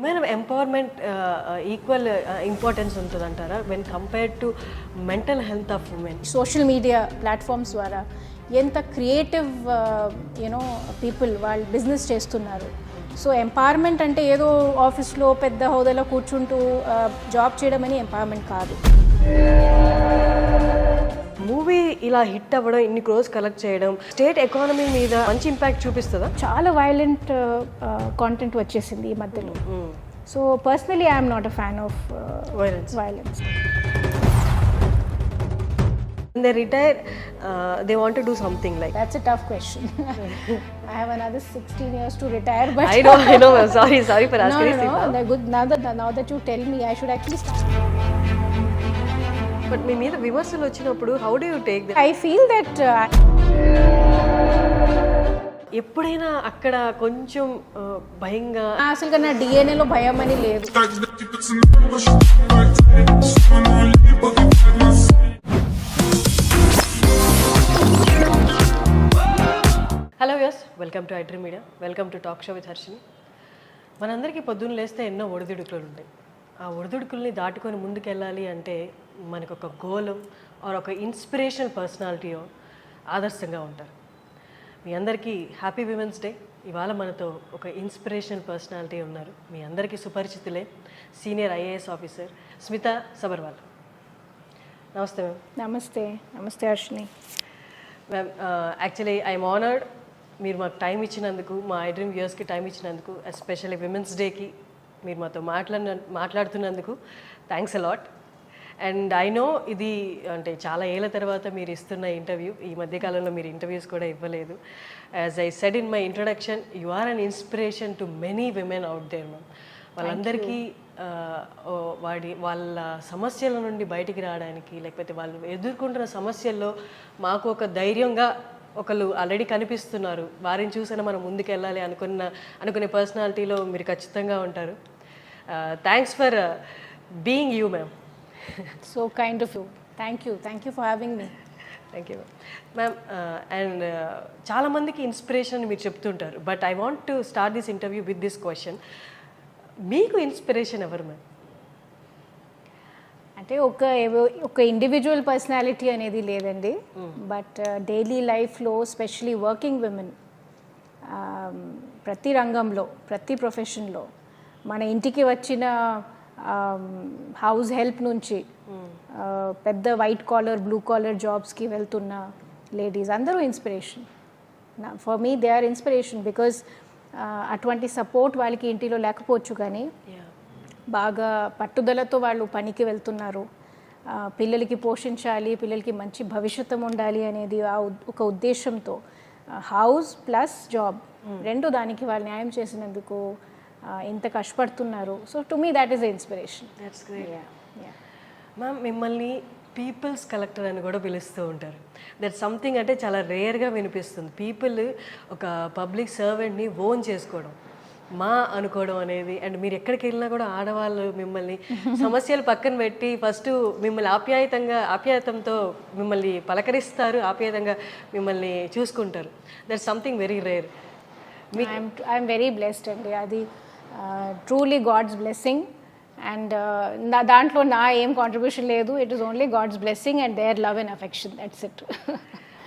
Madam, empowerment equal importance ఉంటుందంటారా when compared to mental health of women? Social media platforms ద్వారా ఎంత creative people వాళ్ళు business చేస్తున్నారు. So empowerment అంటే ఏదో ఆఫీస్లో పెద్ద హోదాలో కూర్చుంటూ జాబ్ చేయడం అని ఎంపవర్మెంట్ కాదు. మూవీ ఇలా హిట్ అవ్వడం, ఇన్ని క్రోర్స్ కలెక్ట్ చేయడం స్టేట్ ఎకానమీ మీద మంచి ఇంపాక్ట్ చూపిస్తుందా? చాలా వైలెంట్ కాంటెంట్ వచ్చేసింది ఈ మధ్యలో. So personally I'm not a fan of violence. When they retire, they want to do something like. That's a tough question. I have another 16 years to retire, but I know. Sorry for asking. No. Good. Now that you tell me, I should actually start. But మీ మీద విమర్శలు వచ్చినప్పుడు how do you take that? I feel that ఎప్పుడైనా అక్కడ కొంచెం భయంగా, అసలుగా నా డిఎన్ఏలో భయం అని లేదు. Hello viewers, welcome to iDream media, welcome to talk show with Harshini. మనందరికీ పొద్దున్న లేస్తే ఎన్నో ఒడిదుడుకులు ఉంటాయి. ఆ ఒడిదుడుకుల్ని దాటుకొని ముందుకెళ్ళాలి అంటే మనకు ఒక గోల్ ఆర్ ఒక ఇన్స్పిరేషనల్ పర్సనాలిటీయో ఆదర్శంగా ఉంటారు. మీ అందరికీ హ్యాపీ విమెన్స్ డే. ఇవాళ మనతో ఒక ఇన్స్పిరేషనల్ పర్సనాలిటీ ఉన్నారు. మీ అందరికీ సుపరిచితులే, senior IAS officer Smita Sabharwal. నమస్తే మ్యామ్. నమస్తే Harshini. Ma'am, actually I'm honoured మీరు మాకు టైం ఇచ్చినందుకు, మా iDream వ్యూయర్స్కి టైం ఇచ్చినందుకు, ఎస్పెషల్లీ విమెన్స్ డేకి మీరు మాతో మాట్లాడుతున్నందుకు thanks a lot. And I know ఇది అంటే చాలా ఏళ్ళ తర్వాత మీరు ఇస్తున్న ఇంటర్వ్యూ. ఈ మధ్యకాలంలో మీరు ఇంటర్వ్యూస్ కూడా ఇవ్వలేదు. As I said in my introduction, you are an inspiration to many women out there ma'am. వాళ్ళందరికీ వాళ్ళ సమస్యల నుండి బయటికి రావడానికి, లేకపోతే వాళ్ళు ఎదుర్కొంటున్న సమస్యల్లో మాకు ఒక ధైర్యంగా ఒకళ్ళు ఆల్రెడీ కనిపిస్తున్నారు, వారిని చూసినా మనం ముందుకెళ్ళాలి అనుకునే పర్సనాలిటీలో మీరు ఖచ్చితంగా ఉంటారు. Thanks for being you ma'am. So kind of you. Thank you for having me. Thank you ma'am. And చాలామందికి ఇన్స్పిరేషన్ మీరు చెప్తుంటారు, but I want to start this interview with this question. మీకు ఇన్స్పిరేషన్ ఎవరు మ్యామ్? అంటే ఒక individual personality అనేది లేదండి, but daily లైఫ్లో స్పెషలీ వర్కింగ్ విమెన్ ప్రతి రంగంలో, ప్రతి ప్రొఫెషన్లో, మన ఇంటికి వచ్చిన హౌస్ హెల్ప్ నుంచి పెద్ద వైట్ కాలర్, బ్లూ కాలర్ జాబ్స్కి వెళ్తున్న లేడీస్ అందరూ inspiration. For me they are inspiration because అటువంటి సపోర్ట్ వాళ్ళకి ఇంటిలో లేకపోవచ్చు, కానీ బాగా పట్టుదలతో వాళ్ళు పనికి వెళ్తున్నారు. పిల్లలకి పోషించాలి, పిల్లలకి మంచి భవిష్యత్తు ఉండాలి అనేది ఒక ఉద్దేశంతో హౌస్ ప్లస్ జాబ్ రెండు దానికి వాళ్ళు న్యాయం చేసినందుకు ఇంత కష్టపడుతున్నారు. So to me that is the inspiration. That's great. Ma'am, మిమ్మల్ని పీపుల్స్ కలెక్టర్ అని కూడా పిలుస్తూ ఉంటారు. దట్ సంథింగ్ అంటే చాలా రేర్గా వినిపిస్తుంది. పీపుల్ ఒక పబ్లిక్ సర్వెంట్ని ఓన్ చేసుకోవడం, మా అనుకోవడం అనేది. అండ్ మీరు ఎక్కడికి వెళ్ళినా కూడా ఆడవాళ్ళు మిమ్మల్ని సమస్యలు పక్కన పెట్టి ఫస్ట్ మిమ్మల్ని ఆప్యాయతంతో మిమ్మల్ని పలకరిస్తారు, ఆప్యాయంగా మిమ్మల్ని చూసుకుంటారు. That something very rare. I'm very blessed అండి. అది ట్రూలీ గాడ్స్ బ్లెస్సింగ్. అండ్ దాంట్లో నా ఏం కాంట్రిబ్యూషన్ లేదు. It is only God's blessing and their love and affection. That's it.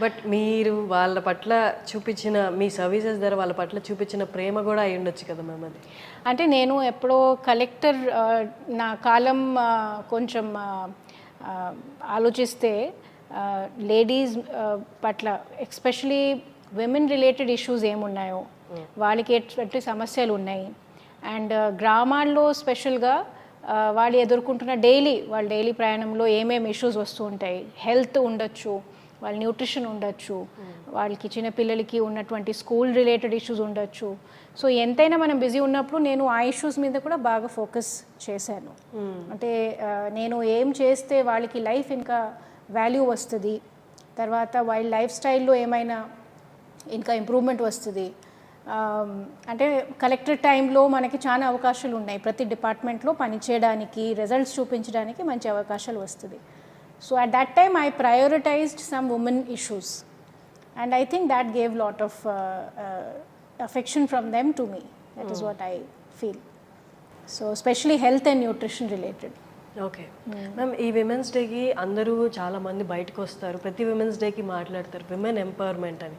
But మీరు వాళ్ళ పట్ల చూపించిన, మీ సర్వీసెస్ ద్వారా వాళ్ళ పట్ల చూపించిన ప్రేమ కూడా అయి ఉండొచ్చు కదా మ్యామ్. అది అంటే నేను ఎప్పుడో కలెక్టర్ నా కాలం కొంచెం ఆలోచిస్తే లేడీస్ పట్ల ఎస్పెషలీ విమెన్ రిలేటెడ్ ఇష్యూస్ ఏమున్నాయో, వాళ్ళకి ఎటువంటి సమస్యలు ఉన్నాయి, అండ్ గ్రామాల్లో స్పెషల్గా వాళ్ళు ఎదుర్కొంటున్న వాళ్ళ డైలీ ప్రయాణంలో ఏమేమి ఇష్యూస్ వస్తూ ఉంటాయి. హెల్త్ ఉండొచ్చు, వాళ్ళ న్యూట్రిషన్ ఉండొచ్చు, వాళ్ళకి చిన్న పిల్లలకి ఉన్నటువంటి స్కూల్ రిలేటెడ్ ఇష్యూస్ ఉండొచ్చు. సో ఎంతైనా మనం బిజీ ఉన్నప్పుడు నేను ఆ ఇష్యూస్ మీద కూడా బాగా ఫోకస్ చేశాను. అంటే నేను ఏం చేస్తే వాళ్ళకి లైఫ్ ఇంకా వాల్యూ వస్తుంది, తర్వాత వాళ్ళ లైఫ్ స్టైల్లో ఏమైనా ఇంకా ఇంప్రూవ్మెంట్ వస్తుంది. అంటే కలెక్టర్ టైంలో మనకి చాలా అవకాశాలు ఉన్నాయి. ప్రతి డిపార్ట్మెంట్లో పనిచేయడానికి, రిజల్ట్స్ చూపించడానికి మంచి అవకాశాలు వస్తుంది. So at that time I prioritized some women issues. And I think that gave lot of affection from them to me. That is what I feel. So especially health and nutrition related. Okay ma'am, ఈ women's డేకి అందరూ చాలామంది బయటకు వస్తారు, ప్రతి women's డేకి మాట్లాడతారు women empowerment అని.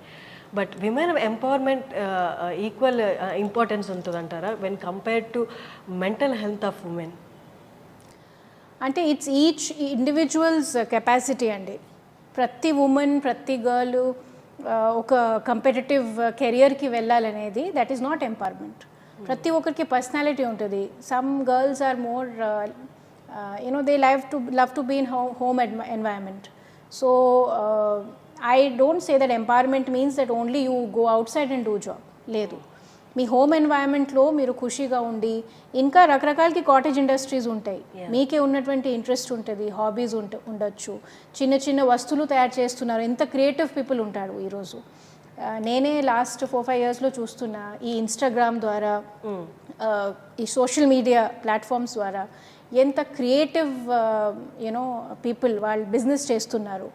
But women empowerment equal importance ఉంటుందంటారా when compared to mental health of woman? అంటే ఇట్స్ ఈచ్ ఇండివిజువల్స్ కెపాసిటీ అండి. ప్రతి ఉమెన్, ప్రతి గర్ల్ ఒక కంపిటేటివ్ కెరియర్కి వెళ్ళాలనేది దట్ ఈస్ నాట్ ఎంపవర్మెంట్. ప్రతి ఒక్కరికి పర్సనాలిటీ ఉంటుంది. Some girls are more they love to be in home environment. So I don't say that empowerment means that only you go outside and do job. లేదు, మీ home ఎన్వైరన్మెంట్లో మీరు ఖుషిగా ఉండి, ఇంకా రకరకాలకి cottage industries ఉంటాయి, మీకే ఉన్నటువంటి ఇంట్రెస్ట్ ఉంటుంది, hobbies ఉండొచ్చు, చిన్న చిన్న వస్తువులు తయారు చేస్తున్నారు, ఎంత క్రియేటివ్ పీపుల్ ఉంటారు ఈరోజు. నేనే లాస్ట్ 4-5 yearsలో చూస్తున్నా, ఈ ఇన్స్టాగ్రామ్ ద్వారా, ఈ సోషల్ మీడియా ప్లాట్ఫామ్స్ ద్వారా ఎంత క్రియేటివ్ పీపుల్ వాళ్ళు బిజినెస్ చేస్తున్నారు.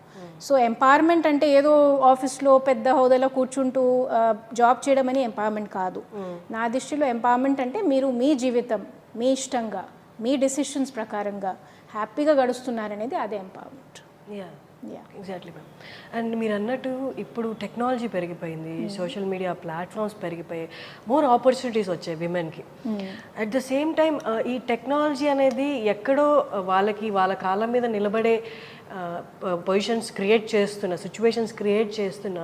సో ఎంపవర్మెంట్ అంటే ఏదో ఆఫీస్లో పెద్ద హోదాలో కూర్చుంటూ జాబ్ చేయడం అని ఎంపవర్మెంట్ కాదు. నా దృష్టిలో ఎంపవర్మెంట్ అంటే మీరు మీ జీవితం మీ ఇష్టంగా, మీ డెసిషన్స్ ప్రకారంగా హ్యాపీగా గడుస్తున్నారనేది అదే ఎంపవర్మెంట్. Exactly ma'am. అండ్ మీరు అన్నట్టు ఇప్పుడు టెక్నాలజీ పెరిగిపోయింది, సోషల్ మీడియా ప్లాట్ఫామ్స్ పెరిగిపోయాయి, మోర్ ఆపర్చునిటీస్ వచ్చాయి విమెన్కి. అట్ ద సేమ్ టైం ఈ టెక్నాలజీ అనేది ఎక్కడో వాళ్ళ కాళ్ళ మీద నిలబడే పొజిషన్స్ క్రియేట్ చేస్తున్న, సిచ్యువేషన్స్ క్రియేట్ చేస్తున్న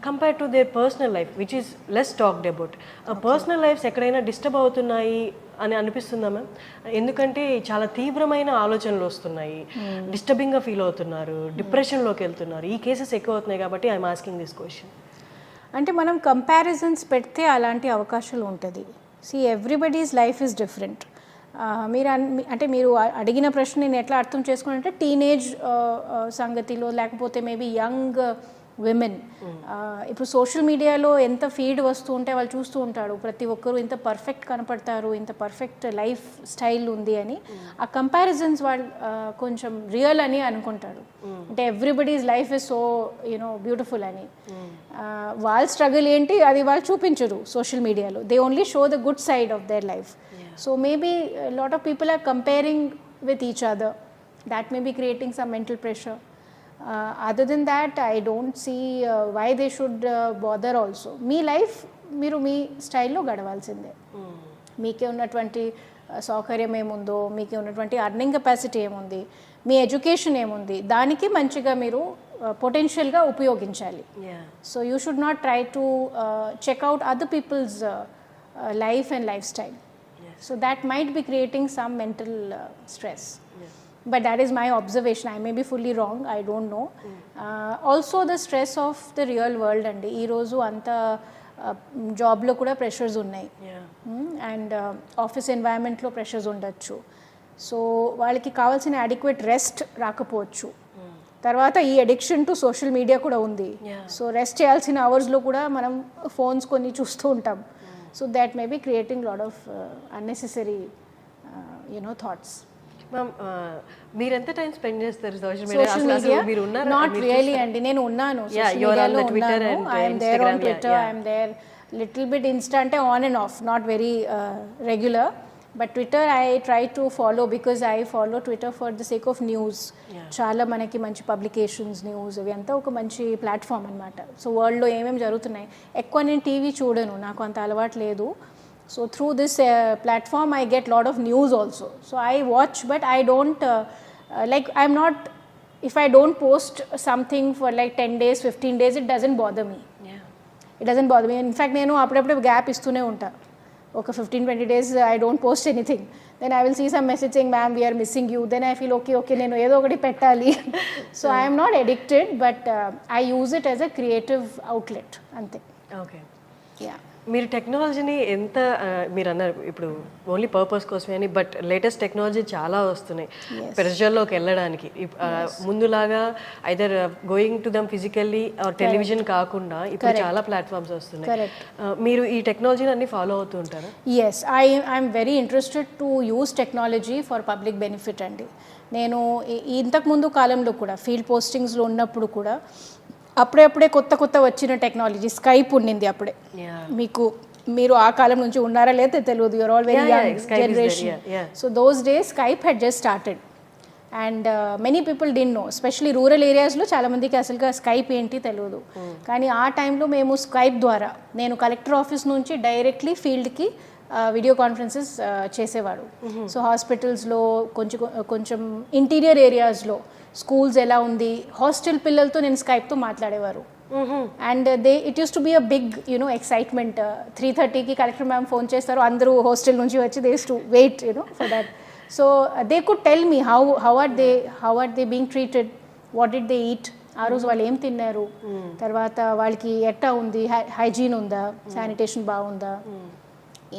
compare to their personal life which is less talked about. Personal lives ఎక్కడైనా డిస్టర్బ్ అవుతున్నాయి అని అనిపిస్తుందా మ్యామ్? ఎందుకంటే చాలా తీవ్రమైన ఆలోచనలు వస్తున్నాయి, డిస్టర్బింగ్గా ఫీల్ అవుతున్నారు, డిప్రెషన్లోకి వెళ్తున్నారు, ఈ కేసెస్ ఎక్కువ అవుతున్నాయి. కాబట్టి ఐఎమ్ ఆస్కింగ్ దిస్ క్వశ్చన్. అంటే మనం కంపారిజన్స్ పెడితే అలాంటి అవకాశాలు ఉంటుంది. See everybody's life is different. మీరు అడిగిన ప్రశ్న నేను ఎట్లా అర్థం చేసుకున్నానంటే, టీనేజ్ సంగతిలో లేకపోతే మేబీ యంగ్ విమెన్ ఇప్పుడు సోషల్ మీడియాలో ఎంత ఫీడ్ వస్తూ ఉంటే వాళ్ళు చూస్తూ ఉంటారు, ప్రతి ఒక్కరు ఇంత పర్ఫెక్ట్ కనపడతారు, ఇంత పర్ఫెక్ట్ లైఫ్ స్టైల్ ఉంది అని. ఆ కంపారిజన్స్ వాళ్ళు కొంచెం రియల్ అని అనుకుంటారు. అంటే everybody's life is so beautiful అని. వాళ్ళ స్ట్రగుల్ ఏంటి అది వాళ్ళు చూపించరు సోషల్ మీడియాలో. They only show the good side of their life. So maybe a lot of people are comparing with each other. That may be creating some mental pressure. Other than that, I don't see why they should bother also. Me life మీరు మీ స్టైల్లో గడవాల్సిందే. మీకే ఉన్నటువంటి సౌకర్యం ఏముందో, మీకే ఉన్నటువంటి earning capacity ఏముంది, మీ education ఏముంది, దానికి మంచిగా మీరు పొటెన్షియల్గా ఉపయోగించాలి. So you should not try to check out other people's life and lifestyle. So that might be creating some mental stress. But that is my observation. I may be fully wrong. I don't know. Also the stress of the real world andi. Ee roju anta job lo kuda pressures unnai. And office environment lo pressures undachu. So వాళ్ళకి కావాల్సిన adequate rest రాకపోవచ్చు. తర్వాత ఈ addiction to social media కూడా ఉంది. So rest చేయాల్సిన అవర్స్లో కూడా మనం ఫోన్స్ కొన్ని చూస్తూ ఉంటాం. So that may be creating a lot of unnecessary thoughts. Ma'am, మీరు ఎంత టైం స్పెండ్ చేస్తారు సోషల్ మీడియా? మీరు ఉన్నారా? Not really అండి. నేను ఉన్నాను సోషల్ మీడియాలో ఉన్నాను. I am there on Twitter, I am there little bit Insta అంటే on and off, not very regular. But Twitter I try to follow because I follow Twitter for the sake of news. చాలా మనకి మంచి publications, news అవి అంతా ఒక మంచి platform అనమాట. So వరల్డ్లో ఏమేమి జరుగుతున్నాయి, ఎక్కువ నేను టీవీ చూడను, నాకు అంత అలవాటు లేదు. So through this platform I get lot of news also. So I watch, but I don't like I'm not, if I don't post something for like 10 days 15 days it doesn't bother me. It doesn't bother me. In fact నేను అప్పుడప్పుడు gap ఇస్తూనే ఉంటా. ఒక 15-20 days I don't post anything. Then I will see some message saying ma'am we are missing you. Then I feel okay నేను ఏదో ఒకటి పెట్టాలి. So I am not addicted, but I use it as a creative outlet అంతే. Okay. Yeah. మీరు టెక్నాలజీని ఎంత మీరు అన్నారు ఇప్పుడు ఓన్లీ పర్పస్ కోసమే అని, బట్ లేటెస్ట్ టెక్నాలజీ చాలా వస్తున్నాయి ప్రజల్లోకి వెళ్ళడానికి. ముందులాగా either going to them physically or television కాకుండా ఇప్పుడు చాలా ప్లాట్ఫామ్స్ వస్తున్నాయి. మీరు ఈ టెక్నాలజీని అన్ని ఫాలో అవుతూ ఉంటారా? Yes, I'm very interested to use technology for public benefit అండి. నేను ఇంతకుముందు కాలంలో కూడా ఫీల్డ్ పోస్టింగ్స్లో ఉన్నప్పుడు కూడా అప్పుడే కొత్త వచ్చిన టెక్నాలజీ స్కైప్ ఉండింది అప్పుడే. మీరు ఆ కాలం నుంచి ఉన్నారా లేదా తెలియదు, you're all very young generation. So those days Skype had just started and many people did no, especially rural ఏరియాస్లో చాలామందికి అసలుగా స్కైప్ ఏంటి తెలియదు. కానీ ఆ టైంలో మేము స్కైప్ ద్వారా నేను కలెక్టర్ ఆఫీస్ నుంచి డైరెక్ట్లీ ఫీల్డ్కి వీడియో కాన్ఫరెన్సెస్ చేసేవాడు. సో హాస్పిటల్స్లో కొంచెం ఇంటీరియర్ ఏరియాస్లో స్కూల్స్ ఎలా ఉంది, హాస్టల్ పిల్లలతో నేను స్కైప్తో మాట్లాడేవారు. And it used to be a big excitement. 3:30కి కలెక్టర్ మ్యామ్ ఫోన్ చేస్తారు, అందరూ హాస్టల్ నుంచి వచ్చి they to wait for that. So they could tell me how are they being treated, what did they eat, ఆ రోజు వాళ్ళు ఏం తిన్నారు, తర్వాత వాళ్ళకి ఎట్టా ఉంది, హైజీన్ ఉందా, శానిటేషన్ బాగుందా,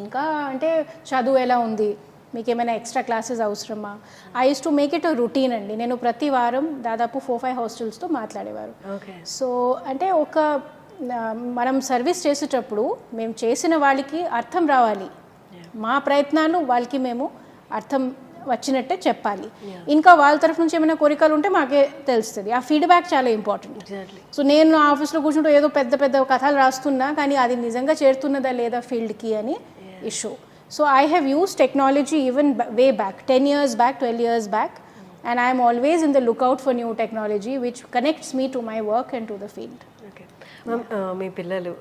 ఇంకా అంటే చదువు ఎలా ఉంది, మీకు ఏమైనా ఎక్స్ట్రా క్లాసెస్ అవసరమా. I use to make it a routine అండి. నేను ప్రతి వారం దాదాపు 4-5 హాస్టల్స్తో మాట్లాడేవారు. సో అంటే మనం సర్వీస్ చేసేటప్పుడు మేము చేసిన వాళ్ళకి అర్థం రావాలి, మా ప్రయత్నాలు వాళ్ళకి మేము అర్థం వచ్చినట్టే చెప్పాలి. ఇంకా వాళ్ళ తరఫు నుంచి ఏమైనా కోరికలు ఉంటే మాకే తెలుస్తుంది. ఆ ఫీడ్బ్యాక్ చాలా ఇంపార్టెంట్. సో నేను ఆఫీస్లో కూర్చుంటూ ఏదో పెద్ద కథలు రాస్తున్నా, కానీ అది నిజంగా చేరుతున్నదా లేదా ఫీల్డ్కి అని issue. So I have used technology even way back, 10 years back, 12 years back, and I am always in the lookout for new technology which connects me to my work and to the field. Okay. మీ పిల్లలు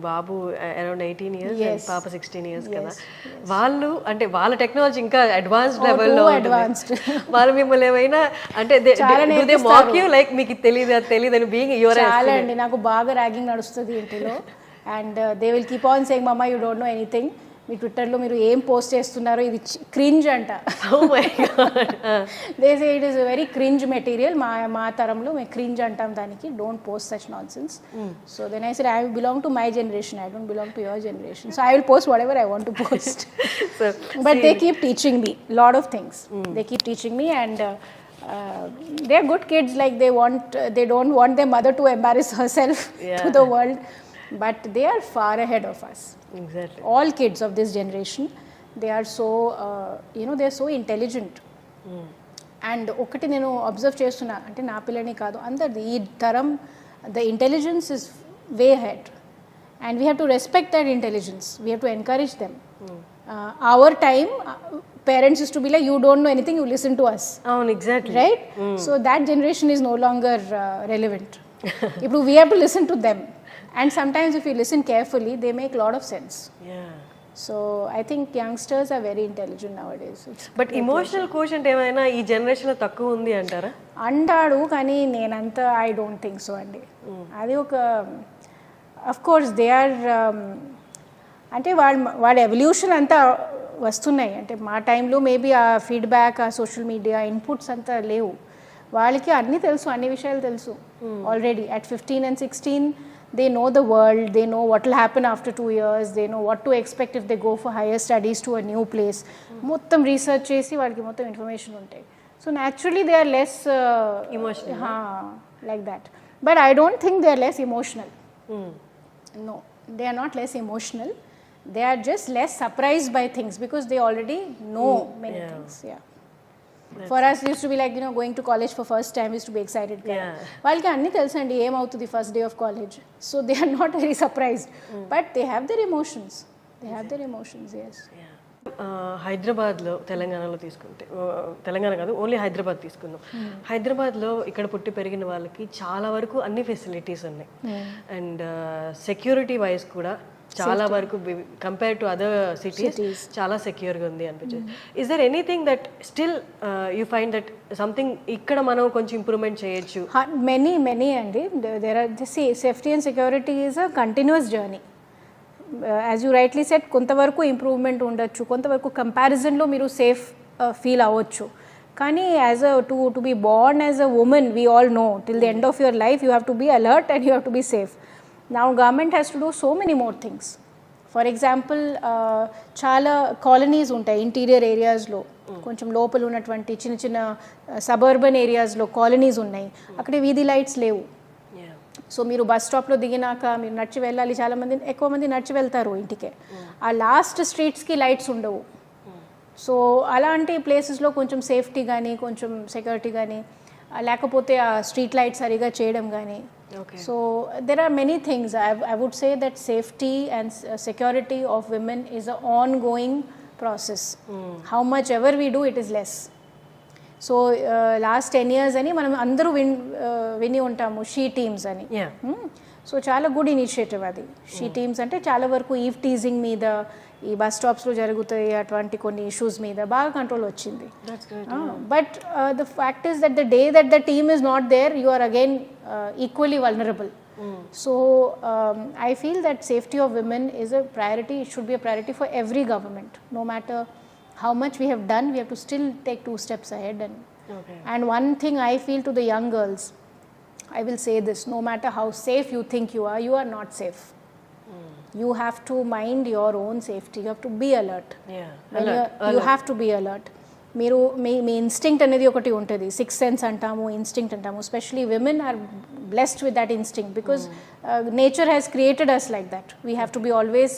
బాబు around 18 years and పాప 16 years కదా, వాళ్ళు అంటే వాళ్ళ technology ఇంకా advanced లెవెల్లో advanced. వాళ్ళు మిమ్మల్ని ఏమైనా అంటే దే మాక్ యూ లైక్ మీకు తెలియదని బీయింగ్ యువర్ చాలా అండి, నాకు బాగా ర్యాగింగ్ నడుస్తుంది ఇంటిలో. And they will keep on saying mama you don't know anything, మీ ట్విట్టర్లో మీరు ఏం పోస్ట్ చేస్తున్నారో ఇది క్రింజ్ అంట. They say it is very cringe material, మా తరంలో మేము క్రింజ్ అంటాం దానికి, don't post such nonsense. So then I said I belong to my generation, I don't belong to your generation, so I will post whatever I want to post. But they keep teaching me lot of things, they keep teaching me and they are good kids, like they don't want their mother to embarrass herself to the world, but they are far ahead of us. Exactly. All kids of this generation, they are so they are so intelligent. And ఒకటి నేను observe చేస్తున్నా, అంటే నా పిల్లని కాదు అందరిది ఈ తరం, the intelligence is way ahead and we have to respect that intelligence, we have to encourage them. Our time parents used to be like, you don't know anything, you listen to us. Oh, exactly. Right? So that generation is no longer relevant. ఇప్పుడు we have to listen to them. And sometimes if you listen carefully, they make a lot of sense. Yeah. So I think youngsters are very intelligent nowadays. But emotional quotient ఏమైనా ఈ జనరేషన్లో తక్కువ ఉంది అంటారా? అంటాడు, కానీ నేనంతా ఐ డోంట్ థింక్ సో అండి. అది ఒక అఫ్ కోర్స్ దే ఆర్ అంటే వాళ్ళ ఎవల్యూషన్ అంతా వస్తున్నాయి. అంటే మా టైంలో మేబీ ఆ ఫీడ్బ్యాక్, ఆ సోషల్ మీడియా ఇన్పుట్స్ అంతా లేవు. వాళ్ళకి అన్నీ తెలుసు, అన్ని విషయాలు తెలుసు already. At 15 and 16 they know the world, they know what will happen after 2 years, they know what to expect if they go for higher studies to a new place. మొత్తం research చేసి వాళ్ళకి మొత్తం ఇన్ఫర్మేషన్ ఉంటాయి. So naturally they are less emotional like that. But I don't think they are less emotional. No, they are not less emotional. They are just less surprised by things because they already know many things. Yeah. For us it used to be like going to college for first time used to be excited. వాళ్ళకి అన్నీ తెలుసండి ఏమవుతుంది first day of college. So they are not very surprised, but they have their emotions. Yes. హైదరాబాద్లో తెలంగాణలో తీసుకుంటే, తెలంగాణ కాదు only Hyderabad తీసుకుందాం. హైదరాబాద్లో ఇక్కడ పుట్టి పెరిగిన వాళ్ళకి చాలా వరకు అన్ని ఫెసిలిటీస్ ఉన్నాయి అండ్ సెక్యూరిటీ వైజ్ కూడా చాలా వరకు కంపేర్ టు అదర్ సిటీస్ చాలా సెక్యూర్గా ఉంది అనిపించింది. Is there anything that still you find that something ఇక్కడ మనం కొంచెం ఇంప్రూవ్మెంట్ చేయొచ్చు? మెనీ అండి. There are safety and security is a continuous journey. As you rightly said, కొంతవరకు ఇంప్రూవ్మెంట్ ఉండొచ్చు, కొంతవరకు కంపారిజన్లో మీరు సేఫ్ ఫీల్ అవ్వచ్చు. కానీ as to be born as a woman, we all know till the end of your life you have to be alert and you have to be safe. Now government has to do so many more things. For example, చాలా colonies ఉంటాయి interior ఏరియాస్లో, కొంచెం లోపల ఉన్నటువంటి చిన్న suburban ఏరియాస్లో colonies ఉన్నాయి, అక్కడ వీధి లైట్స్ లేవు. సో మీరు బస్ స్టాప్లో దిగినాక మీరు నడిచి వెళ్ళాలి, ఎక్కువ మంది నడిచి వెళ్తారు ఇంటికే, ఆ లాస్ట్ స్ట్రీట్స్కి లైట్స్ ఉండవు. సో అలాంటి ప్లేసెస్లో కొంచెం సేఫ్టీ కానీ కొంచెం సెక్యూరిటీ కానీ లేకపోతే ఆ స్ట్రీట్ లైట్ సరిగా చేయడం కానీ Okay. So there are many things. I would say that safety and security of women is an ongoing process. How much ever we do, it is less. So last 10 years అని మనం అందరూ విని ఉంటాము she teams అని. So చాలా good initiative అది. She teams అంటే చాలా వరకు ఈవ్ టీజింగ్ మీద, ఈ బస్ స్టాప్స్లో జరుగుతాయి అటువంటి కొన్ని ఇష్యూస్ మీద బాగా కంట్రోల్ వచ్చింది. But the fact is that the day that the team is not there, you are again equally vulnerable. So I feel that safety of women is a priority. It should be a priority for every government. No matter how much we have done, we have to still take 2 steps ahead. And one thing I feel to the young girls, I will say this: no matter how safe you think you are not safe. You have to mind your own safety. You have to be alert. You have to be alert. మీరు మీ instinct అనేది ఒకటి ఉంటుంది, 6th sense అంటాము, instinct అంటాము. Especially women are blessed with that instinct because nature has created us like that. We have to be always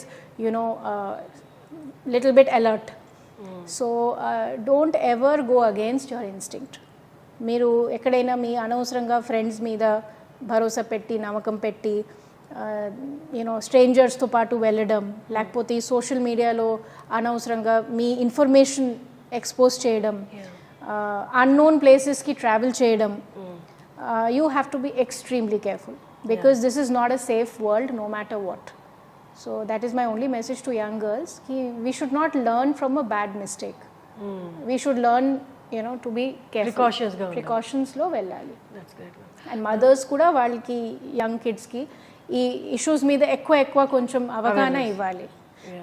little bit alert. So don't ever go against your instinct. మీరు ఎక్కడైనా మీ అనవసరంగా friends మీద భరోసా పెట్టి, నమ్మకం పెట్టి, స్ట్రేంజర్స్తో పాటు వెళ్ళడం, లేకపోతే సోషల్ మీడియాలో అనవసరంగా మీ ఇన్ఫర్మేషన్ ఎక్స్పోజ్ చేయడం, అన్నోన్ ప్లేసెస్కి ట్రావెల్ చేయడం, you have to be extremely careful because this is not a safe world no matter what. So that is my only message to young girls. We should not learn from a bad mistake. We should learn, to be careful. Precautions lo vellali. That's great. And mothers kuda వాళ్ళకి young kids ki ee issues మీద ఎక్కువ కొంచెం అవగాహన ఇవ్వాలి.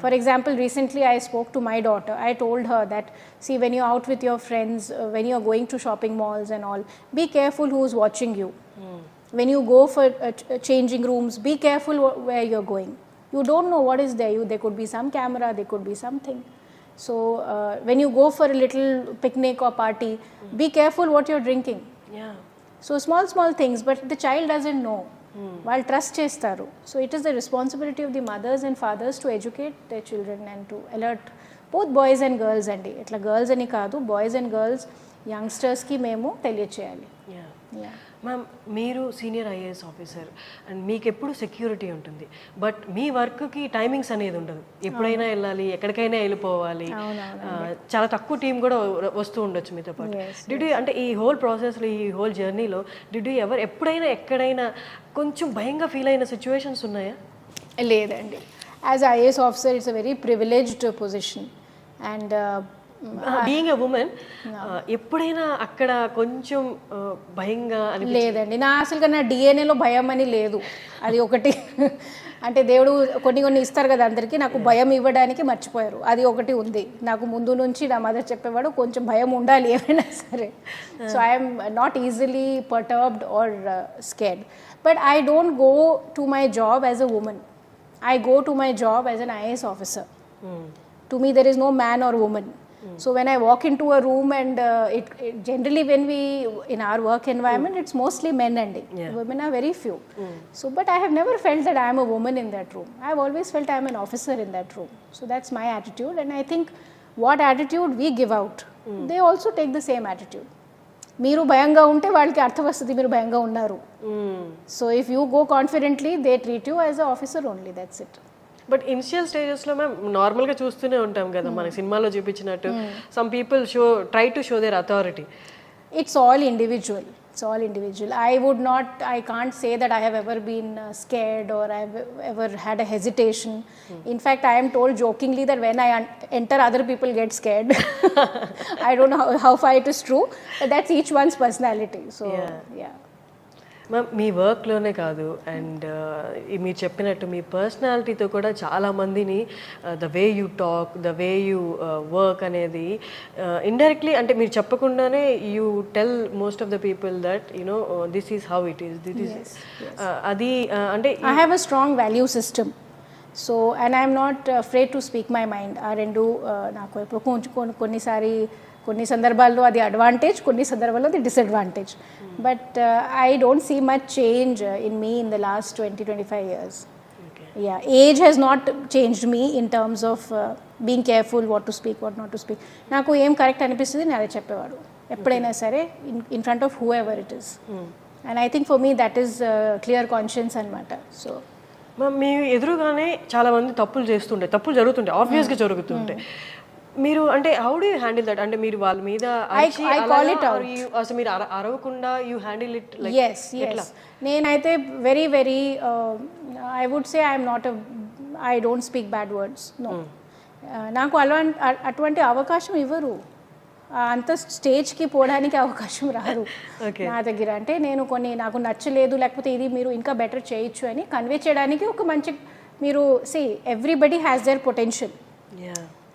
For example, recently I spoke to my daughter. I told her that, see, when you're out with your friends, when you're going to shopping malls and all, be careful who's watching you. When you go for changing rooms, be careful where you're going. You don't know what is there. There could be some camera, there could be something. So when you go for a little picnic or party, be careful what you're drinking. So small things, but the child doesn't know. While trust chestaru. So it is the responsibility of the mothers and fathers to educate their children and to alert both boys and girls andi. Itla girls ani kaadu, boys and girls, youngsters ki memo teliyacheyali. Ma'am, మీరు senior IAS officer and మీకు ఎప్పుడు security ఉంటుంది, but మీ వర్క్కి timings అనేది ఉండదు. ఎప్పుడైనా వెళ్ళాలి, ఎక్కడికైనా వెళ్ళిపోవాలి, చాలా తక్కువ టీం కూడా వస్తూ ఉండొచ్చు మీతో పాటు. డిడ్ యూ, అంటే ఈ హోల్ ప్రాసెస్లో, ఈ హోల్ జర్నీలో డిడ్ యూ ఎప్పుడైనా ఎక్కడైనా కొంచెం భయంగా ఫీల్ అయిన సిచ్యువేషన్స్ ఉన్నాయా? లేదండి. As IAS officer it's a very privileged position and being a women ఎప్పుడైనా అక్కడ కొంచెం భయంగా లేదండి. అసలుగా నా డిఎన్ఏలో భయం అని లేదు. అది ఒకటి అంటే దేవుడు కొన్ని ఇస్తారు కదా అందరికీ, నాకు భయం ఇవ్వడానికి మర్చిపోయారు. అది ఒకటి ఉంది నాకు. ముందు నుంచి నా మదర్ చెప్పేవాడు కొంచెం భయం ఉండాలి ఏమైనా సరే. So I'm not easily perturbed or scared. But I don't go to my job as a woman. I go to my job as an IAS officer. To me there is no man or woman. So when I walk into a room and it generally when we in our work environment it's mostly men and women are very few. So but I have never felt that I am a woman in that room. I have always felt I am an officer in that room. So that's my attitude, and I think what attitude we give out, they also take the same attitude. మీరు భయంగా ఉంటే వాళ్ళకి అర్థం వస్తుంది మీరు భయంగా ఉన్నారు. So if you go confidently they treat you as a officer only, that's it. But initial స్టేజెస్లో మేము నార్మల్గా చూస్తూనే ఉంటాం కదా, మన సినిమాలో చూపించినట్టు some people try to show their authority. It's all individual. I can't say that I have ever been scared or I have ever had a hesitation. In fact, I am told jokingly that when I enter, other people get scared. I don't know how far it is true, but that's each one's personality. So, yeah. Ma'am, మీ వర్క్లోనే కాదు and మీరు చెప్పినట్టు మీ పర్సనాలిటీతో కూడా చాలామందిని the way you talk, the way you work అనేది ఇండైరెక్ట్లీ అంటే మీరు చెప్పకుండానే you tell most of the people that this is how it is, this is అది అంటే I have a strong value system. So and I am not afraid to speak my mind. ఆ రెండు నాకు ఎప్పుడు కొన్ని సందర్భాల్లో అది అడ్వాంటేజ్, కొన్ని సందర్భాల్లో అది disadvantage. But I don't see much change in me in the last 20-25 years. Age has not changed me in terms of being careful what to speak, what not to speak. నాకు ఏం correct అనిపిస్తుంది నేను అదే చెప్పేవాడు ఎప్పుడైనా సరే, in front of whoever it is. And I think for me that is clear conscience anamata. So మీ ఎదురుగానే చాలా మంది తప్పులు చేస్తుంటాయి, తప్పులు జరుగుతుంటాయి, ఆబ్వియస్గా జరుగుతుంటాయి. మీరు అంటే how do you handle that? అంటే మీరు వాళ్ళ మీద I call it out. అసలు మీరు అరవకుండా you handle it like? yes నేనైతే very very I would say I don't speak bad words, no. నాకు అటువంటి అవకాశం ఇవ్వరు, అంత స్టేజ్కి పోవడానికి అవకాశం రాదు నా దగ్గర. అంటే నేను నాకు నచ్చలేదు, లేకపోతే ఇది మీరు ఇంకా బెటర్ చేయొచ్చు అని కన్వే చేయడానికి ఒక మంచి మీరు everybody has their potential.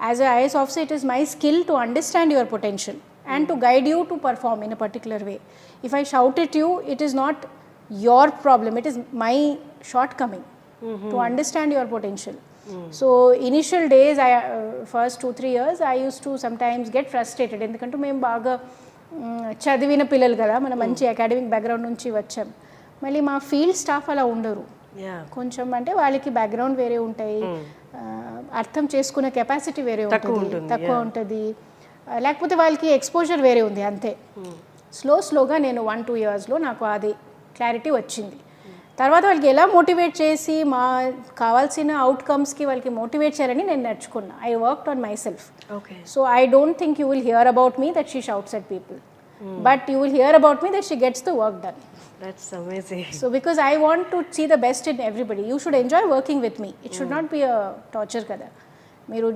As a IAS officer it is my skill to understand your potential and to guide you to perform in a particular way. If I shout at you, it is not your problem, it is my shortcoming to understand your potential. So initial days, first 2-3 years I used to sometimes get frustrated, ఎందుకంటే మేము బాగా చదివిన పిల్లలు కదా, మన మంచి academic background నుంచి వచ్చాం. మళ్ళీ మా ఫీల్డ్ స్టాఫ్ అలా ఉండరు, కొంచెం అంటే వాళ్ళకి బ్యాక్గ్రౌండ్ వేరే ఉంటాయి, అర్థం చేసుకునే కెపాసిటీ వేరే ఉంటుంది, తక్కువ ఉంటుంది, లేకపోతే వాళ్ళకి ఎక్స్పోజర్ వేరే ఉంది అంతే. స్లోగా నేను 1-2 ఇయర్స్లో నాకు అది క్లారిటీ వచ్చింది. తర్వాత వాళ్ళకి ఎలా మోటివేట్ చేసి మా కావాల్సిన అవుట్కమ్స్కి వాళ్ళకి మోటివేట్ చేయాలని నేను నేర్చుకున్నా. I worked on my self. So I don't think you will hear about me that she shouts at people, but you will hear about me that she gets the work done. That's amazing. So because I want to see the best in everybody, you should enjoy working with me. It should not be a torture kada. మీరు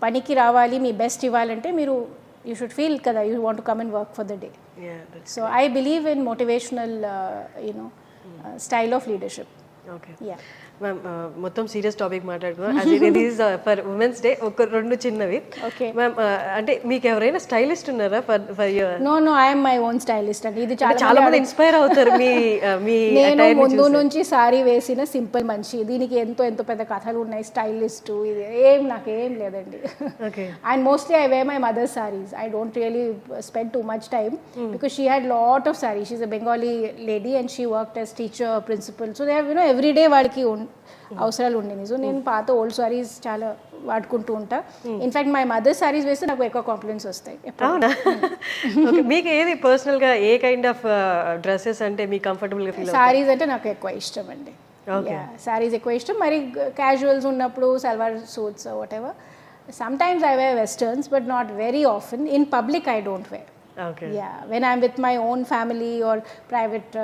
పనికి రావాలి, మీ best ఇవ్వాలంటే మీరు you should feel kada you want to come and work for the day. So I believe in motivational style of leadership. Okay. Yeah. Ma'am మొత్తం serious topic మాట్లాడుకున్నాం. అది it is for women's day. ఒక 2 చిన్నవి. Ma'am అంటే మీకు ఎవరైనా stylist ఉన్నారా for your? No I am my own stylist అండి. ఇది చాలా మంది ఇన్స్పైర్ అవుతారు మీ నేను ముందు నుంచి సారీ వేసిన సింపుల్ మనిషి, దీనికి ఎంతో పెద్ద కథలు ఉన్నాయి, స్టైలిస్ట్ ఇది నాకేం లేదండి. And mostly I wear my mother saris. I don't really spend too much time because she had lot of saris. She is a Bengali lady and she worked as teacher, principal. So they have every day వాళ్ళకి అవసరాలు ఉండేవి. So నేను పాత old saris చాలా వాడుకుంటూ ఉంటా. In fact my mother saris వేస్తే నాకు ఎక్కువ కాంప్లిమెంట్స్ వస్తాయి. మీకు ఏది పర్సనల్గా ఏ కైండ్ ఆఫ్ డ్రెస్సెస్ అంటే మీకు కంఫర్టబుల్గా ఫీల్? సారీస్ అంటే నాకు ఎక్కువ ఇష్టం అండి. సారీస్ ఎక్కువ ఇష్టం. మరి క్యాజువల్స్ ఉన్నప్పుడు salwar suits whatever. Sometimes I wear westerns but not very often. In public I don't wear. Yeah, when I'm with my own family or private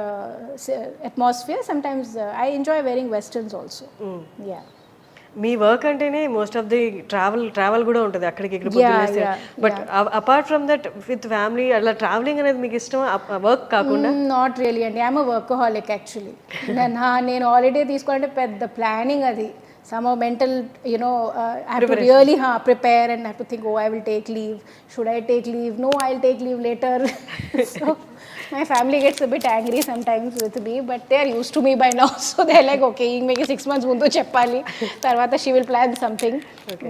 atmosphere, sometimes I enjoy wearing westerns also. Yeah. Me work అంటేనే most of the travel కూడా ఉంటుంది అక్కడికి ఇక్కడ. But apart from that with family అలా travelling అనేది మీకు ఇష్టమా work కాకుండా? నాట్ రియలీ అండి. I'm a workaholic actually. నేను హాలిడే తీసుకోవాలంటే పెద్ద ప్లానింగ్ అది. Somehow mental, I have to really prepare and have to think, I will take leave. Should I take leave? No, I'll take leave later. So my family gets a bit angry sometimes with me, but they are used to me by now. So they're like, okay, make 6 months mundu cheppali. Tarvata she will plan something.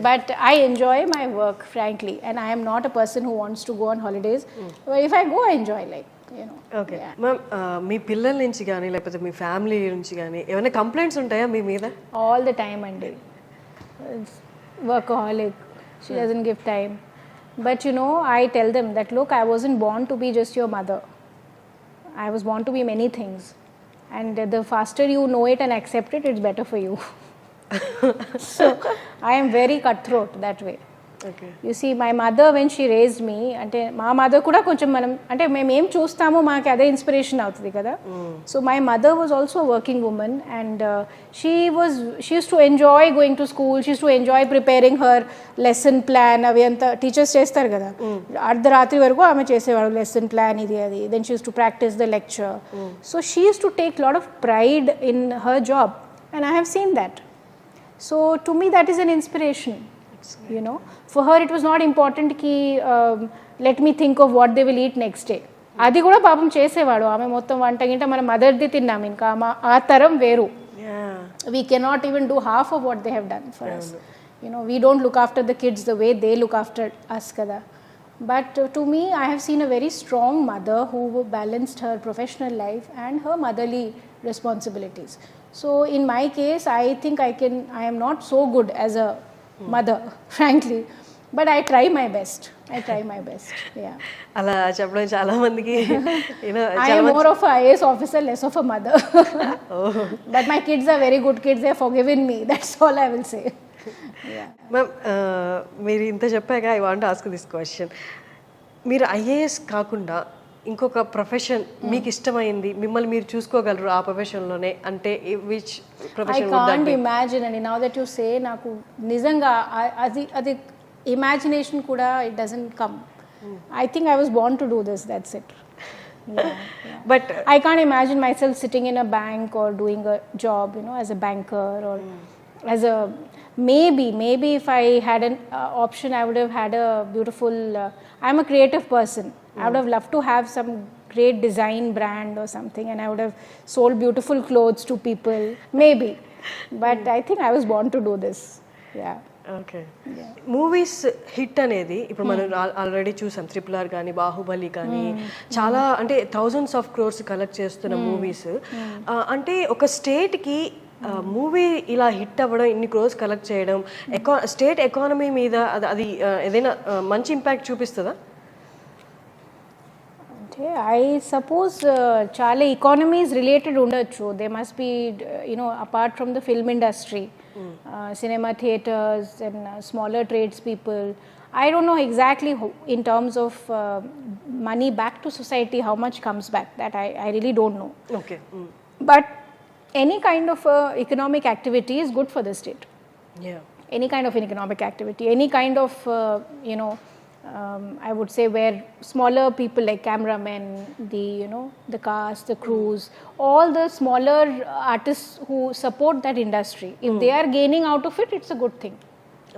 But I enjoy my work, frankly. And I am not a person who wants to go on holidays. But if I go, I enjoy okay ma'am. మీ పిల్లల నుంచి కానీ లేకపోతే మీ family నుంచి కానీ ఏమైనా complaints ఉంటాయా మీ మీద? ఆల్ ద టైమ్ అండి. Workaholic, she doesn't give time. But I tell them that look, I wasn't born to be just your mother. I was born to be many things, and the faster you know it and accept it, it's better for you. So I am very cutthroat that way. You see, my mother, when she raised me, అంటే మా mother కూడా కొంచెం మనం అంటే మేము ఏం చూస్తామో మాకు అదే ఇన్స్పిరేషన్ అవుతుంది కదా. So my mother was also working women and she use to enjoy going to school. She use to enjoy preparing her lesson plan. అవి అంతా టీచర్స్ చేస్తారు కదా, అర్ధరాత్రి వరకు ఆమె చేసేవాడు లెసన్ ప్లాన్ ఇది అది. Then she use to practice the lecture. So she use to take lot of pride in her job and I have seen that. So to me that is an inspiration. For her it was not important ki let me think of what they will eat next day. అది కూడా పాపం చేసేవాడు. ఆమె మొత్తం వంట గింట మన మదర్ది తిన్నాం, ఇంకా ఆ తరం వేరు. We cannot even do half of what they have done for us. We don't look after the kids the way they look after us kada. But to me, I have seen a very strong mother who balanced her professional life and her motherly responsibilities. So in my case, I think I am not so good as a mother, frankly, But I try my best. Yeah. అలా చెప్పడం చాలా మందికి I am more of a IAS officer, less of a mother. But my kids are very good kids. They're forgiven me. That's all I will say. Yeah. Ma'am మీరు ఇంత చెప్పాక I want ask this question. మీరు IAS కాకుండా ఇంకొక profession మీకు ఇష్టమైంది, మిమ్మల్ని మీరు చూసుకోగలరు ఆ ప్రొఫెషన్లోనే అంటే which I profession? can't imagine. And now that you say, నాకు నిజంగా అది imagination కూడా it doesn't come. I think I was born to do this. That's it. Yeah. But I can't imagine myself sitting in a bank or doing a job, as a banker or as a maybe if I had an option, I would have had a beautiful. I'm a creative person. I would have loved to have some great design brand or something, and I would have sold beautiful clothes to people. Maybe, but I think I was born to do this. Yeah. Okay. Movies hit అనేది ఇప్పుడు మనం already చూసాం. RRR కానీ బాహుబలి కానీ చాలా అంటే thousands of crores collect చేస్తున్న movies. అంటే ఒక స్టేట్కి మూవీ ఇలా హిట్ అవ్వడం, ఇన్ని క్రోర్స్ కలెక్ట్ చేయడం స్టేట్ ఎకానమీ మీద అది ఏదైనా మంచి ఇంపాక్ట్ చూపిస్తుందా? అంటే ఐ సపోజ్ చాలా ఎకానమీస్ రిలేటెడ్ ఉండొచ్చు. They must be apart from the film industry, cinema theaters and smaller tradespeople. I don't know exactly in terms of money back to society, how much comes back. That I really don't know. Okay. But any kind of economic activity is good for the state. Yeah. Any kind of economic activity, any kind of I would say where smaller people like cameramen, the cast, the crews, all the smaller artists who support that industry, if they are gaining out of it, it's a good thing.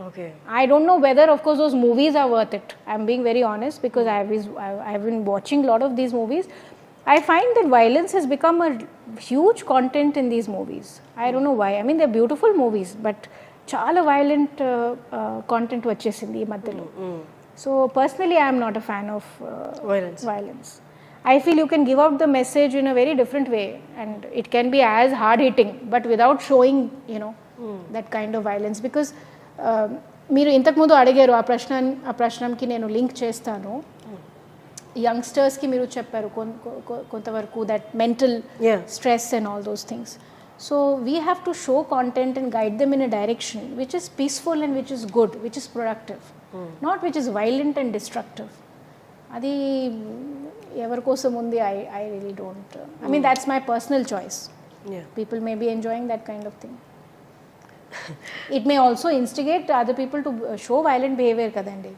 Okay. I don't know whether, of course, those movies are worth it. I'm being very honest because I've been watching a lot of these movies. I find that violence has become a huge content in these movies. I don't know why. I mean, they're beautiful movies, but chala violent content vachesindi ee madyalo. So personally, I am not a fan of violence. I feel you can give out the message in a very different way, and it can be as hard hitting, but without showing that kind of violence. Because మీరు ఇంతకు ముందు అడిగారు ఆ ప్రశ్నకి నేను link చేస్తాను. యంగ్స్టర్స్కి మీరు చెప్పారు కొంతవరకు that mental stress and all those things. So we have to show content and guide them in a direction which is peaceful and which is good, which is productive, not which is violent and destructive. అది ఎవరి కోసం ఉంది? I really don't. I mean that's my personal choice. People may be enjoying that kind of thing. It may also instigate other people to show violent behavior kadandi.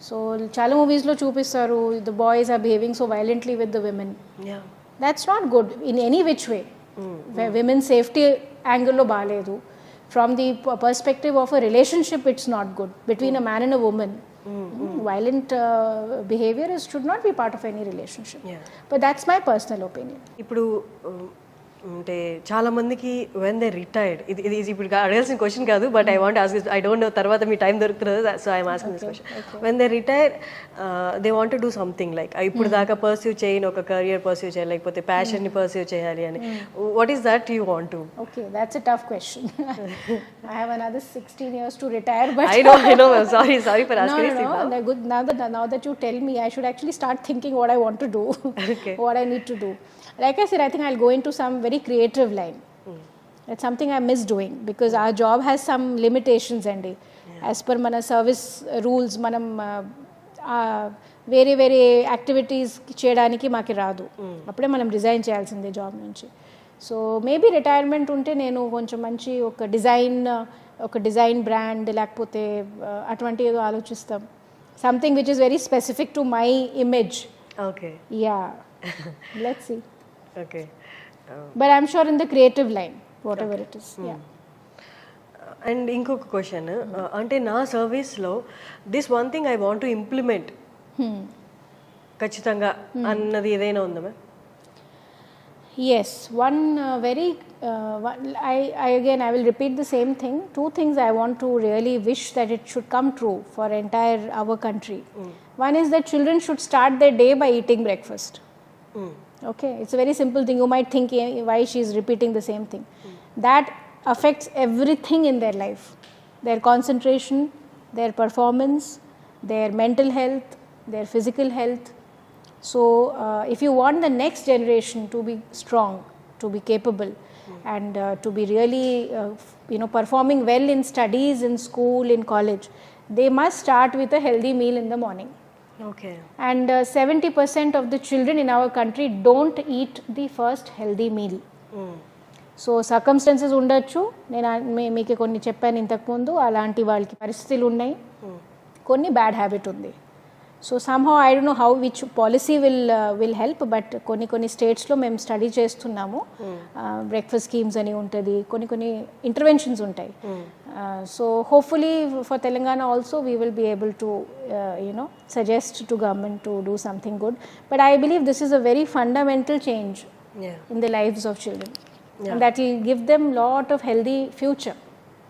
So chala movies lo chupistaru the boys are behaving so violently with the women. Yeah. That's not good in any which way. Where women's safety angle lo baaledu. From the perspective of a relationship, it's not good between a man and a woman. Violent behavior should not be part of any relationship. But that's my personal opinion. ఇప్పుడు అంటే చాలా మందికి when they retired, ఇది ఇప్పుడు అడగాల్సిన question కాదు, but I want ask, I don't know తర్వాత మీ time దొరుకుతుంది, so I'm asking this question. When they retire they want to do something like ఇప్పుడు దాకా పర్సీవ్ చేయని ఒక కెరియర్ పర్సీవ్ చేయాలి, లేకపోతే ప్యాషన్ని పర్సీవ్ చేయాలి అని, what is that you want to? Okay, that's a tough question. I have another 16 years to retire, but I know. Sorry for asking this. No, good. Now that you tell me, I should actually start thinking what I want to do, what I need to do. Like I said, I think I'll go into some very creative line. That's something I miss doing because our job has some limitations, Andy. As per mana service rules, manam వేరే activities చేయడానికి మాకు రాదు. అప్పుడే మనం resign చేయాల్సిందే job నుంచి. So maybe retirement ఉంటే నేను కొంచెం మంచి ఒక డిజైన్ బ్రాండ్ లేకపోతే అటువంటి ఏదో ఆలోచిస్తాం. Something which is very specific to my image. Okay. Yeah, let's see. Okay. But I'm sure in the creative line, whatever it is. Yeah. And ఇంకొక క్వశ్చన్, అంటే నా సర్వీస్లో this one thing I want to implement ఖచ్చితంగా అన్నది ఏదైనా ఉందా ma'am? Yes, one very I will repeat the same thing. Two things I want to really wish that it should come true for entire our country. One is that children should start their day by eating breakfast. Okay, it's a very simple thing. You might think why she is repeating the same thing. That affects everything in their life, their concentration, their performance, their mental health, their physical health. So if you want the next generation to be strong, to be capable, and to be really performing well in studies, in school, in college, they must start with a healthy meal in the morning. Okay. And 70% of the children in our country don't eat the first healthy meal. So circumstances ఉండొచ్చు, నేను మీకు కొన్ని చెప్పాను ఇంతకుముందు, అలాంటి వాళ్ళకి పరిస్థితులు ఉన్నాయి, కొన్ని బ్యాడ్ హ్యాబిట్ ఉంది. So somehow I don't know how which policy will help, but కొన్ని స్టేట్స్లో మేము స్టడీ చేస్తున్నాము. బ్రేక్ఫాస్ట్ స్కీమ్స్ అని ఉంటుంది, కొన్ని ఇంటర్వెన్షన్స్ ఉంటాయి. So hopefully for Telangana also we will be able to suggest to government to do something good. But I believe this is a very fundamental change in the lives of children. And that will give them lot of healthy future.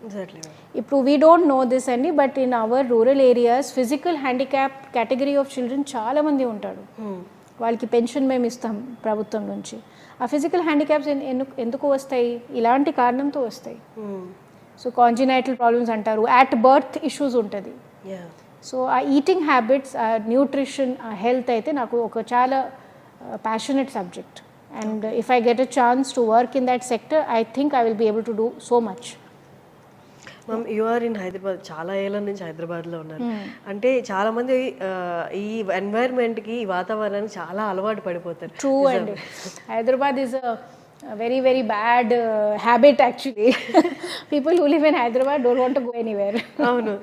Exactly. Ippudu we don't know this andi, but in our rural areas physical handicap category of children chaala mandi untaru. వాళ్ళకి pension మేము ఇస్తాం ప్రభుత్వం నుంచి. ఆ physical handicaps ఎందుకు వస్తాయి? ఇలాంటి కారణంతో వస్తాయి. సో కాంజినైటల్ ప్రాబ్లమ్స్ అంటారు, అట్ బర్త్ ఇష్యూస్ ఉంటుంది. సో ఆ ఈటింగ్ హ్యాబిట్స్, ఆ న్యూట్రిషన్, ఆ హెల్త్ అయితే నాకు ఒక చాలా passionate subject. And if I get a chance to work in that sector, I think I will be able to do so much. Ma'am, you are in Hyderabad, చాలా ఏళ్ళ నుంచి హైదరాబాద్లో ఉన్నారు. అంటే చాలా మంది ఈ ఎన్వైర్న్మెంట్కి, ఈ వాతావరణానికి చాలా అలవాటు పడిపోతారు. ట్రూ అండి. Hyderabad is very very bad habit actually. People who live in Hyderabad don't want to go anywhere. అవును.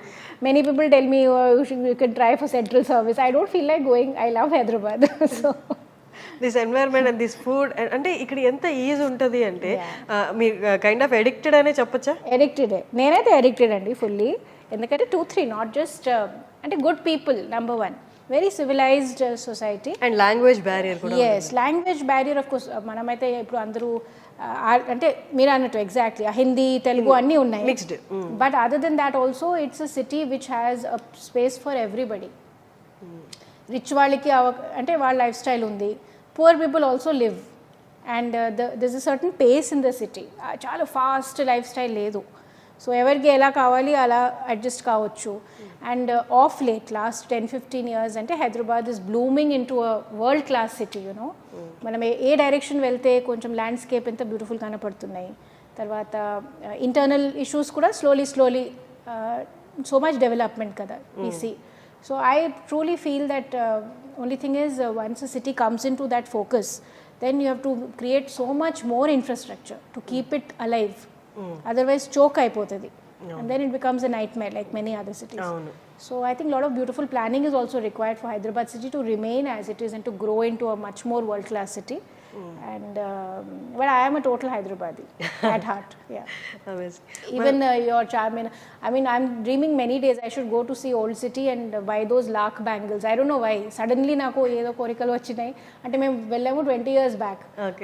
Many people tell me, oh, you can try for central service. I don't feel like going. I love Hyderabad. So this environment and this food, అంటే ఇక్కడ ఎంత easy ఉంటుంది అంటే మీరు kind of addicted అనే చెప్పచ్చా? అడిక్టెడే, నేనైతే addicted అండి ఫుల్లీ. ఎందుకంటే 2-3 నాట్ జస్ట్ అంటే good people, number 1, very civilised society. And language barrier కూడా. Yes, language barrier of course. మనమైతే ఇప్పుడు అందరూ అంటే మీరు అన్నట్టు ఎగ్జాక్ట్లీ హిందీ, తెలుగు అన్నీ ఉన్నాయి, mixed. But other than that also it's a city which has a space for everybody. Rich వాళ్ళకి అంటే వాళ్ళ లైఫ్ స్టైల్ ఉంది, poor people also live, and there's a certain pace in the city. చాలా fast life style లేదు. So ఎవరికి ఎలా కావాలి అలా అడ్జస్ట్ కావచ్చు. And of late last 10-15 years అంటే Hyderabad is blooming in to a world class city. You know, మనం ఏ direction వెళ్తే కొంచెం ల్యాండ్స్కేప్ ఎంత బ్యూటిఫుల్ కనపడుతున్నాయి. తర్వాత ఇంటర్నల్ ఇష్యూస్ కూడా స్లోలీ సో మచ్ డెవలప్మెంట్ కదా we see. So I truly feel that only thing is once a city comes into that focus, then you have to create so much more infrastructure to keep it alive. Otherwise choke aipotadi, and then it becomes a nightmare like many other cities. So I think a lot of beautiful planning is also required for Hyderabad city to remain as it is and to grow into a much more world class city. And but I am a total Hyderabadi at heart. Yeah. Amazing. Even your charming, I mean, I'm dreaming many days I should go to see old city and buy those lakh bangles. I don't know why suddenly నాకు ఏదో కోరికలు వచ్చినాయి. అంటే మేము వెళ్ళాము 20 years back.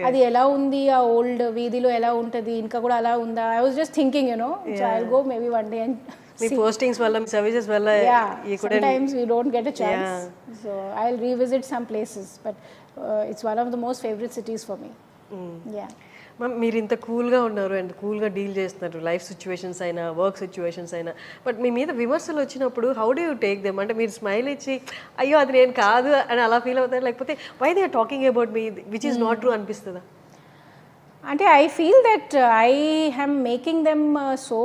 అది ఎలా ఉంది, ఆ ఓల్డ్ వీధిలో ఎలా ఉంటుంది, ఇంకా కూడా అలా ఉందా? I was just thinking, you know, so I'll go maybe one day and me postings వల్ల, మీ సర్వీసెస్ వల్ల, sometimes we don't get a chance. So I'll revisit some places, but it's one of the most favorite cities for me. Yeah. Ma'am, మీరు ఇంత కూల్గా ఉన్నారు and కూల్గా deal చేస్తున్నారు life situations అయినా, work situations అయినా, బట్ మీ మీద విమర్శలు వచ్చినప్పుడు how do you take them? అంటే మీరు స్మైల్ ఇచ్చి అయ్యో అది నేను కాదు అని అలా ఫీల్ అవుతారు, లేకపోతే why they are talking about me which is not true అనిపిస్తుందా? అంటే I feel that I am making them so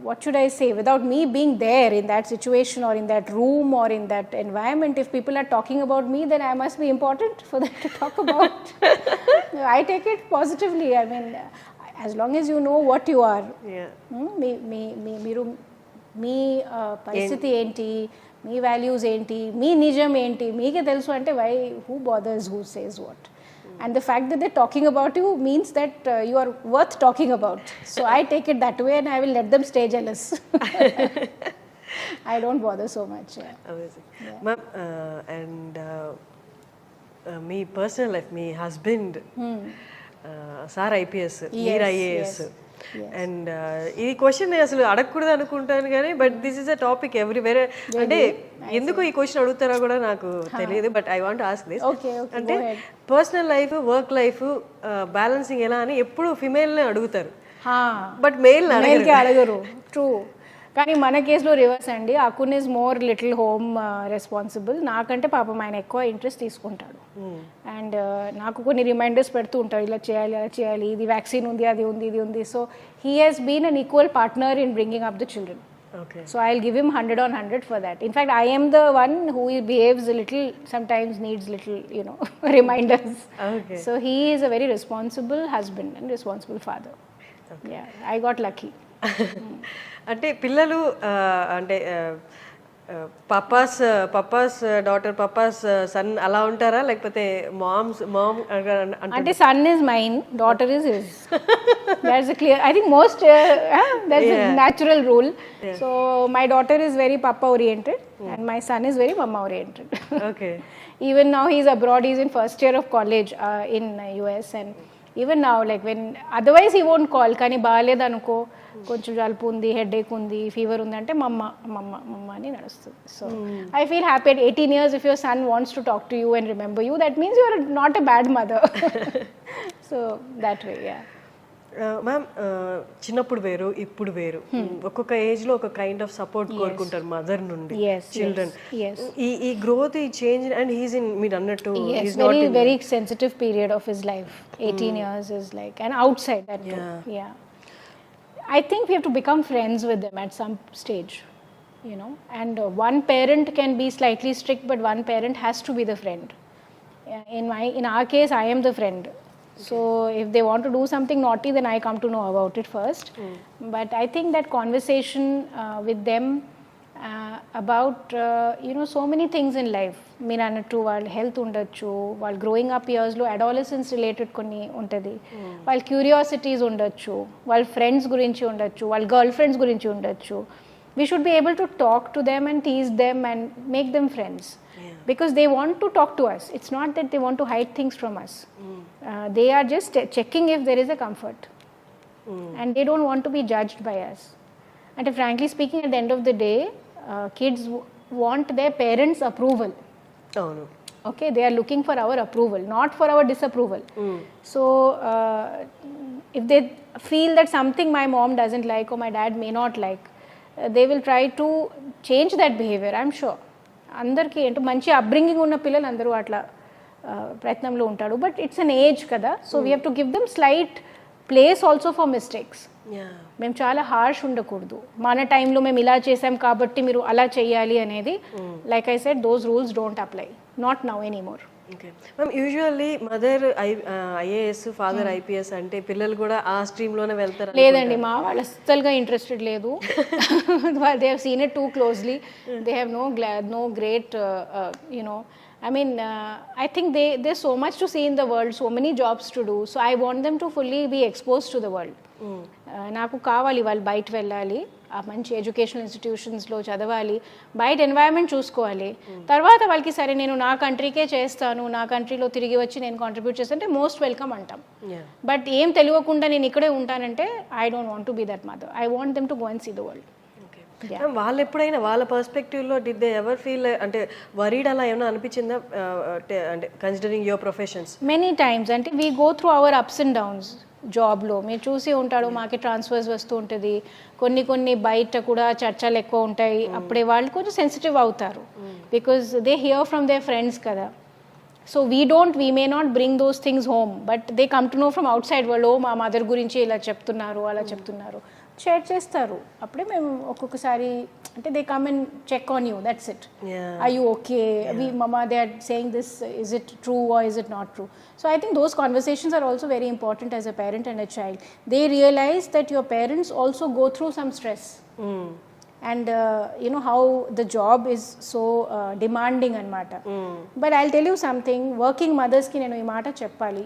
what should I say, without me being there in that situation or in that room or in that environment, if people are talking about me, then I must be important for them to talk about. I take it positively. I mean, as long as you know what you are. మీరు మీ పరిస్థితి ఏంటి, మీ values ఏంటి, మీ నిజం ఏంటి మీకే తెలుసు అంటే why, who bothers who says what? And the fact that they're talking about you means that you are worth talking about. So I take it that way and I will let them stay jealous. I don't bother so much. Amazing. Ma'am, and మీ personal life, మీ husband sir IPS, మీరు IAS, and ఈ question అసలు అడగకూడదు అనుకుంటాను కానీ but this is a topic everywhere. అంటే ఎందుకు ఈ క్వశ్చన్ అడుగుతారో కూడా నాకు తెలియదు, but I want ask this. అంటే personal life, work life balancing ఎలా అని ఎప్పుడు ఫిమేల్ని అడుగుతారు, బట్ మేల్ని అడగరు. ట్రూ. కానీ మన కేసులో రివర్స్ అండి. Akun is more little home responsible. నాకంటే పాపం ఆయన ఎక్కువ ఇంట్రెస్ట్ తీసుకుంటాడు. అండ్ నాకు కొన్ని రిమైండర్స్ పెడుతూ ఉంటాడు, ఇలా చేయాలి అలా చేయాలి, ఇది వ్యాక్సిన్ ఉంది, అది ఉంది, ఇది ఉంది. So he has been an equal partner in bringing up the children. Okay. So I'll give him 100 on 100 for that. In fact, I am the one who behaves a little, sometimes needs little, reminders. Okay. So he is a very responsible husband and responsible father. Okay. Yeah, I got lucky. అంటే పిల్లలు అంటే Pappas daughter Pappas sun అలా ఉంటారా, లేకపోతే mom అంటే son is mine, daughter is his. That's a clear, I think most that's a natural rule. So my daughter is very papa oriented and my son is very mama oriented. Okay. Even now he's abroad, he's in first year of college in US, and even now, like when otherwise he won't call, కానీ బాగాలేదనుకో, కొంచెం జలుపు ఉంది, headache ఉంది, fever ఉంది అంటే మమ్మ మమ్మ మమ్మ అని నడుస్తుంది. So I feel happy at 18 years if your son wants to talk to you and remember you, that means you are not a bad mother. So that way, yeah. Ma'am, చిన్నప్పుడు వేరు ఇప్పుడు వేరు, ఒక్కొక్క ఏజ్ లో ఒక kind of support కోరుకుంటారు mother నుండి children. ఈ గ్రోత్, ఈ చేంజ్, అండ్ హీస్ ఇన్, మీరు అన్నట్టు very sensitive period of his life. 18 years is like, and outside that too. Yeah, I think we have to become friends with them at some stage, and one parent can be slightly strict, but one parent has to be the friend. In our case, I am the friend. So if they want to do something naughty, then I come to know about it first. But I think that conversation with them about so many things in life, మీరు అన్నట్టు వాళ్ళ health ఉండొచ్చు, వాళ్ళ growing up ఇయర్స్లో adolescence related కొన్ని ఉంటుంది, వాళ్ళ curiosities ఉండొచ్చు, వాళ్ళ ఫ్రెండ్స్ గురించి ఉండొచ్చు, వాళ్ళ గర్ల్ ఫ్రెండ్స్ గురించి ఉండొచ్చు. We should be able to talk to them and tease them and make them friends. Because they want to talk to us. It's not that they want to hide things from us. They are just checking if there is a comfort. And they don't want to be judged by us. And frankly speaking, at the end of the day, kids want their parents' approval. Oh, no. Okay, they are looking for our approval, not for our disapproval. So if they feel that something my mom doesn't like or my dad may not like, they will try to change that behavior, I'm sure. అందరికీ అంటే మంచి upbringing ఉన్న పిల్లలు అందరూ అట్లా ప్రయత్నంలో ఉంటాడు. But it's an age కదా, so we have to give them slight place also for mistakes. మేము చాలా హార్ష్ ఉండకూడదు. మన టైంలో మేము ఇలా చేసాం కాబట్టి మీరు అలా చేయాలి అనేది, like I said, those rules don't apply, not now anymore. Okay ma'am, usually mother IAS, father IPS అంటే పిల్లలు కూడా ఆ స్ట్రీమ్లోనే వెళ్తారు? లేదండి, మా వాళ్ళు అస్సలుగా ఇంట్రెస్టెడ్ లేదు. They have seen it two closely. They have no great I mean, I think there's so much to see in the world, so many jobs to do. So I want them to fully be exposed to the world. నాకు కావాలి వాళ్ళు బయట వెళ్ళాలి, ఆ మంచి educational ఇన్స్టిట్యూషన్స్లో చదవాలి, బయట environment చూసుకోవాలి. తర్వాత వాళ్ళకి సరే నేను నా కంట్రీకే చేస్తాను, నా కంట్రీలో తిరిగి వచ్చి నేను కాంట్రిబ్యూట్ చేస్తానంటే మోస్ట్ వెల్కమ్ అంటాం. బట్ ఏం తెలియకుండా నేను ఇక్కడే ఉంటానంటే I don't want to be that mother. I want them to go and see the world. వాళ్ళు ఎప్పుడైనా వాళ్ళ పర్స్పెక్టివ్లో డిడ్ దే ఎవర్ ఫీల్ అంటే వరీడ్ అలా ఏమైనా అనిపించిందా, అంటే considering your professions? Many times. అంటే we go through our ups and downs జాబ్లో. మీరు చూసి ఉంటాడు, మాకే ట్రాన్స్ఫర్స్ వస్తూ ఉంటుంది, కొన్ని బయట కూడా చర్చలు ఎక్కువ ఉంటాయి. అప్పుడే వాళ్ళు కొంచెం సెన్సిటివ్ అవుతారు, because they hear from their friends కదా. So we may not bring those things home, but they come to know from outside world, మా మదర్ గురించి ఇలా చెప్తున్నారు, అలా చెప్తున్నారు, షేర్ చేస్తారు. అప్పుడే మేము ఒక్కొక్కసారి అంటే they come and check on you, that's it. Are you okay, mama they are saying this, is it true or is it not true? So I think those conversations are also very important as a parent and a child. They realise that your parents also go through some stress. And how the job is so demanding anamata. But I'll tell you something, working mothers ki nenu ee maata cheppali,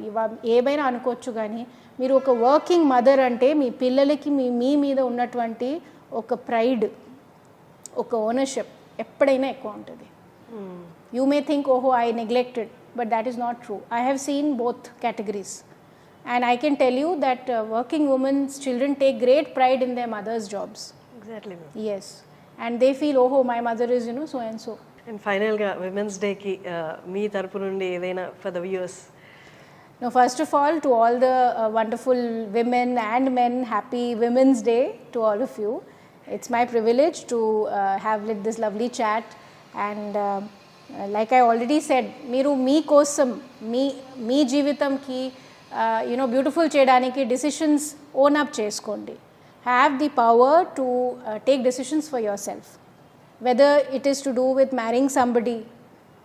ఏమైనా అనుకోవచ్చు కానీ మీరు ఒక working mother అంటే మీ పిల్లలకి మీ మీద ఉన్నటువంటి ఒక ప్రైడ్, ఒక ఓనర్షిప్ ఎప్పుడైనా ఎక్కువ ఉంటుంది. యూ మే థింక్ ఓహో I neglected, but that is not true. I have scene both categories, and I can tell you that working women's children take great pride in their mothers' jobs. Exactly. Yes, and they feel oh my mother is so and so. And final ga women's day ki mee tarpu nundi edaina for the viewers? No, first of all, to all the wonderful women and men, happy Women's Day to all of you. It's my privilege to have lit this lovely chat. And like I already said, మీరు మీకోసం మీ జీవితంకి beautiful చేయడానికి decisions own up చేసుకోండి. Have the power to take decisions for your self. Whether it is to do with మ్యారింగ్ somebody,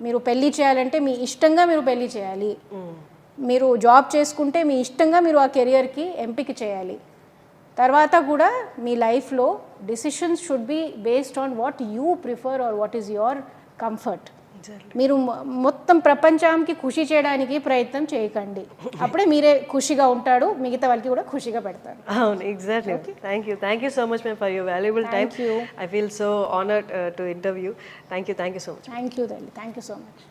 మీరు పెళ్ళి చేయాలంటే మీ ఇష్టంగా మీరు పెళ్ళి చేయాలి. మీరు జాబ్ చేసుకుంటే మీ ఇష్టంగా మీరు ఆ కెరియర్కి ఎంపిక చేయాలి. తర్వాత కూడా మీ లైఫ్లో decisions should be based on what you prefer or what is your comfort. మీరు మొత్తం ప్రపంచానికి ఖుషి చేయడానికి ప్రయత్నం చేయకండి. అప్పుడే మీరే ఖుషిగా ఉంటాడు, మిగతా వాళ్ళకి కూడా ఖుషిగా పెడతారు. అవును, exactly. Thank you so much ma'am for your valuable time. I feel so honoured to interview. Thank you so much. Thank you తల్లి, థ్యాంక్ యూ సో మచ్.